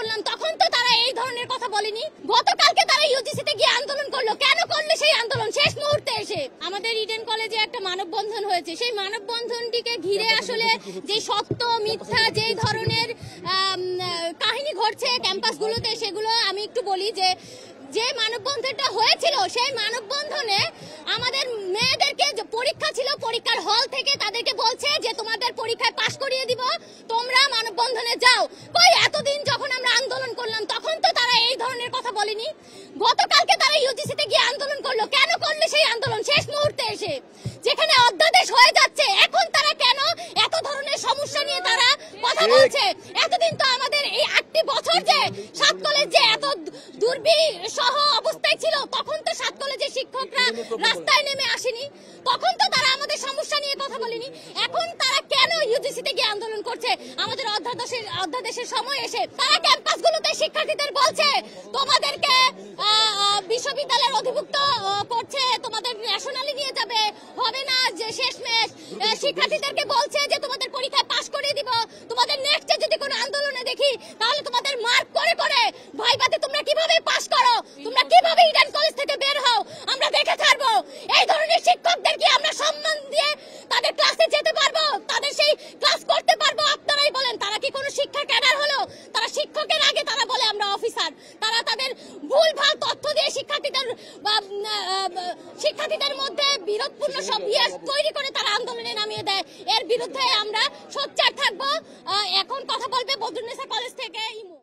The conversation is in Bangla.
করলাম তখন তো তারা এই ধরনের কথা বলেনি। গতকালকে তারা ইউজিসিতে গিয়ে আন্দোলন করলো, কেন করলে সেই আন্দোলন শেষ মুহূর্তে এসে? আমাদের ইডেন কলেজে একটা মানববন্ধন হয়েছে, সেই মানববন্ধনটিকে ঘিরে আসলে যে সত্য মিথ্যা যে ধরনের কাহিনী ঘটছে ক্যাম্পাসগুলোতে, সেগুলো আমি একটু বলি। যে মানববন্ধনটা হয়েছিল সেই মানববন্ধনে আমাদের মেয়েদেরকে পরীক্ষা ছিল, পরীক্ষার হল থেকে তাদেরকে বলছে যে তোমাদের পরীক্ষায় পাশ করিয়ে দিব, তোমরা মানববন্ধনে যাও। কই এতদিন যখন আমরা আন্দোলন করলাম তখন তো তারা এই ধরনের কথা বলেনি। গতকালকে তারা ইউজিসিতে গিয়ে আন্দোলন করলো, কেন করলে সেই আন্দোলন শেষ মুহূর্তে এসে? যেখানে অধ্যাদেশ হয়ে যাচ্ছে এখন তারা কেন এত ধরনের সমস্যা নিয়ে তারা কথা বলছে? এতদিন তো আমাদের এই 8টি বছর যে সাত কলেজ যে এত দুর্বিষহ অবস্থায় ছিল, তখন তো সাত কলেজের শিক্ষকরা রাস্তায় নেমে আসেনি, তখন তো তারা আমাদের সমস্যা নিয়ে কথা বলেনি। এখন তারা কেন ইউজিসিতে গিয়ে আন্দোলন করছে আমাদের অধ্যাদেশের সময় এসে? তারা ক্যাম্পাসগুলোতে শিক্ষার্থীদের বলছে তোমাদেরকে বিশ্ববিদ্যালয়ের অধিভুক্ত করছে, তোমাদের ন্যাশনালি নিয়ে যাবে, হবে না যে শেষমেশ শিক্ষার্থীদেরকে বলছে যে তোমাদের পরীক্ষায় পাশ করিয়ে দিব, তোমাদের নেক্সটে যদি কোনো আন্দোলনে দেখি তাহলে তোমাদের মার্ক করে করে ভাইবাতে তোমরা কিভাবে পাশ করো, তোমরা কিভাবে ইডেন কলেজ থেকে বের হও আমরা দেখে ছাড়বো। এই ধরনের শিক্ষকদের কি আমরা সম্মান দিয়ে তাদের ক্লাসে যেতে পারবো, তাদের সেই ক্লাস করতে পারবো? আপনারাই বলেন, তারা কি কোনো শিক্ষা ক্যাডার হলো? তারা শিক্ষকের আগে তারা বলে আমরা অফিসার। তারা তাদের ভুলভাল তথ্য দিয়ে শিক্ষার্থীদের মধ্যে বিরোধপূর্ণ সব তৈরি করে তারা আন্দোলনে নামিয়ে দেয়। এর বিরুদ্ধে আমরা সোচ্চার থাকবো। এখন কথা বলবে বদরুন্নেসা কলেজ থেকে ইমু।